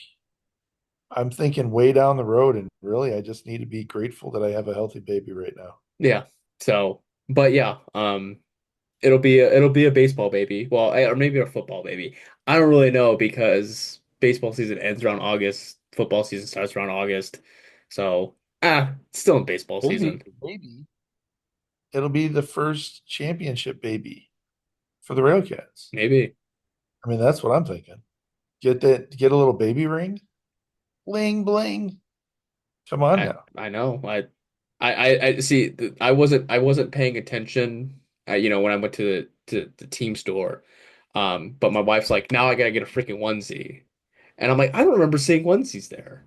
I'm thinking way down the road, and really, I just need to be grateful that I have a healthy baby right now." yeah. So, but yeah, it'll be a baseball baby. Well, or maybe a football baby. I don't really know because baseball season ends around August, football season starts around August. So, it's still in baseball Maybe, season. maybe it'll be the first championship baby for the RailCats. Maybe. I mean, that's what I'm thinking. Get a little baby ring, bling bling. Come on I now. I know. I see. I wasn't paying attention. When I went to the team store, but my wife's like, now I gotta get a freaking onesie, and I'm like, I don't remember seeing onesies there,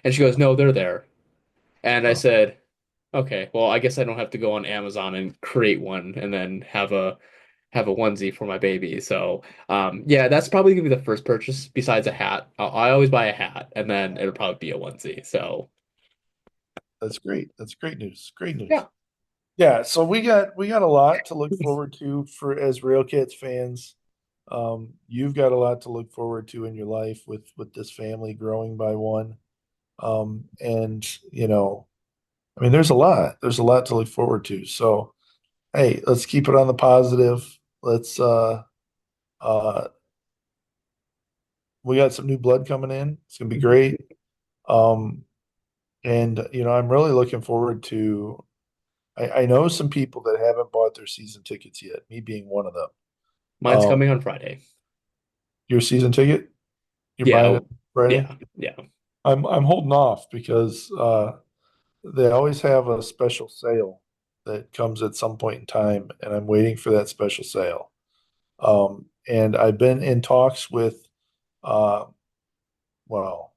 and she goes, no, they're there, and I Oh, said, okay, well, I guess I don't have to go on Amazon and create one and then have a onesie for my baby. So, yeah, that's probably gonna be the first purchase besides a hat. I always buy a hat, and then it'll probably be a onesie. So, that's great. That's great news. Great news. yeah. Yeah, so we got a lot to look forward to for as RailCats fans. You've got a lot to look forward to in your life with this family growing by one. And I mean, there's a lot. There's a lot to look forward to. So, hey, let's keep it on the positive. Let's uh we got some new blood coming in. It's gonna be great. Um and I'm really looking forward to I know some people that haven't bought their season tickets yet, me being one of them. Mine's Um coming on Friday. your season ticket? You're Yeah, buying it Friday? yeah. I'm holding off because they always have a special sale that comes at some point in time, and I'm waiting for that special sale. And I've been in talks with, uh, well,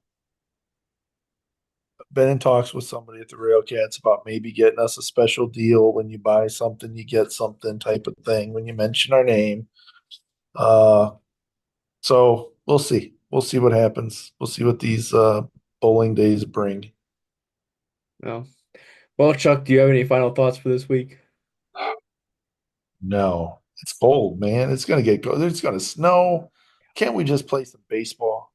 been in talks with somebody at the RailCats about maybe getting us a special deal when you buy something, you get something type of thing when you mention our name. Uh, so we'll see. We'll see what happens. We'll see what these bowling days bring. Oh. Well, Chuck, do you have any final thoughts for this week? No, it's cold, man. It's gonna get cold. It's gonna snow. Can't we just play some baseball?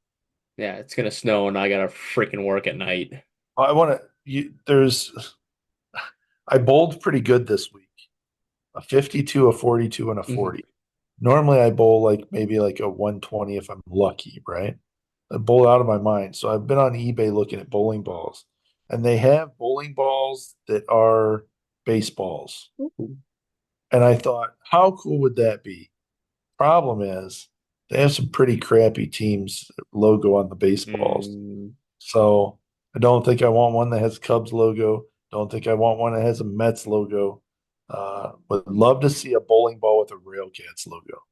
Yeah, it's gonna snow and I gotta freaking work at night. I want to. I bowled pretty good this week. A 52, a 42, and a Mhm. 40. Normally, I bowl like maybe like a 120 if I'm lucky, right? I bowl out of my mind. So I've been on eBay looking at bowling balls, and they have bowling balls that are baseballs. Ooh. And I thought, how cool would that be? Problem is, they have some pretty crappy teams logo on the baseballs. Mm, So I don't think I want one that has Cubs logo. Don't think I want one that has a Mets logo. Would love to see a bowling ball with a RailCats logo.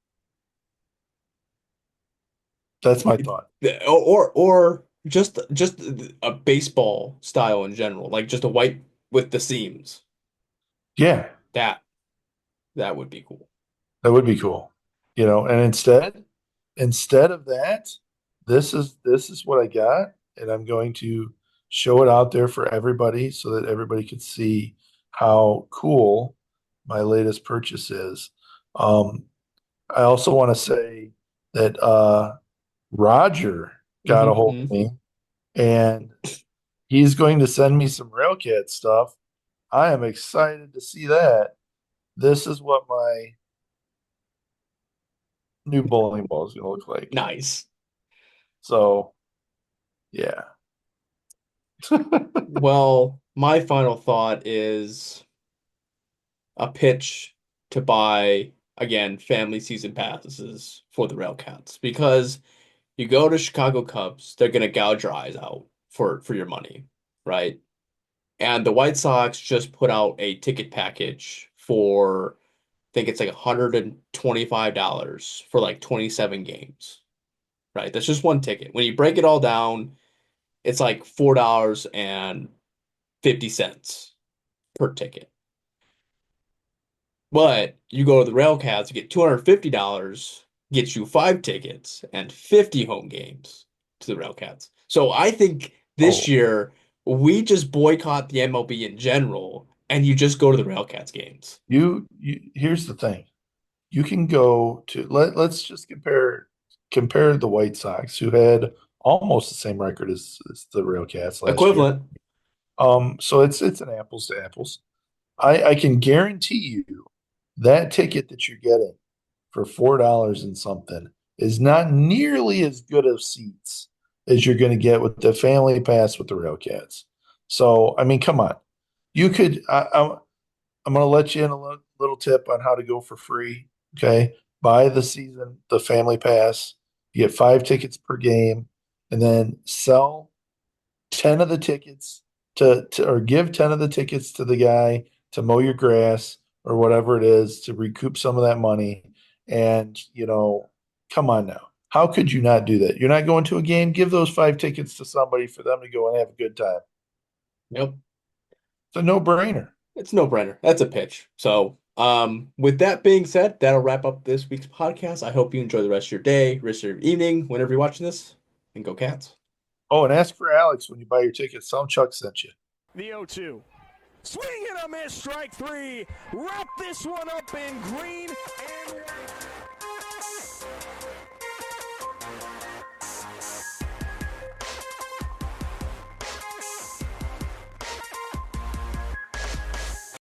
That's my thought. or just a baseball style in general, like just a white with the seams. Yeah, That that would be cool. that would be cool. And instead of that, this is what I got, and I'm going to show it out there for everybody so that everybody can see how cool my latest purchase is. Um, I also want to say that Roger got a hold of Hmm. me, and he's going to send me some Railcat stuff. I am excited to see that. This is what my new bowling ball is going to look like. Nice. So, yeah. Well, my final thought is a pitch to buy again family season passes for the Railcats because you go to Chicago Cubs, they're gonna gouge your eyes out for your money, right? And the White Sox just put out a ticket package for I think it's like $125 for like 27 games, right? That's just one ticket. When you break it all down, it's like $4.50 per ticket. But you go to the RailCats, you get $250, gets you 5 tickets and 50 home games to the RailCats. So I think this Oh, year we just boycott the MLB in general and you just go to the RailCats games. here's the thing. You can go to let's just compare the White Sox, who had almost the same record as the Railcats last year. Equivalent. So it's an apples to apples. I can guarantee you that ticket that you're getting for $4 and something is not nearly as good of seats as you're going to get with the family pass with the Railcats. So I mean, come on, you could. I'm going to let you in a little tip on how to go for free. Okay, buy the family pass. You get 5 tickets per game, and then sell 10 of the tickets or give 10 of the tickets to the guy to mow your grass or whatever it is to recoup some of that money. And come on now. How could you not do that? You're not going to a game. Give those 5 tickets to somebody for them to go and have a good time. Yep. It's a no-brainer. It's no brainer. That's a pitch. So, with that being said, that'll wrap up this week's podcast. I hope you enjoy the rest of your day, rest of your evening, whenever you're watching this, and go Cats. Oh, and ask for Alex when you buy your tickets. Tell him Chuck sent you. The 0-2. Swing and a miss, strike three. Wrap this one up in green and white.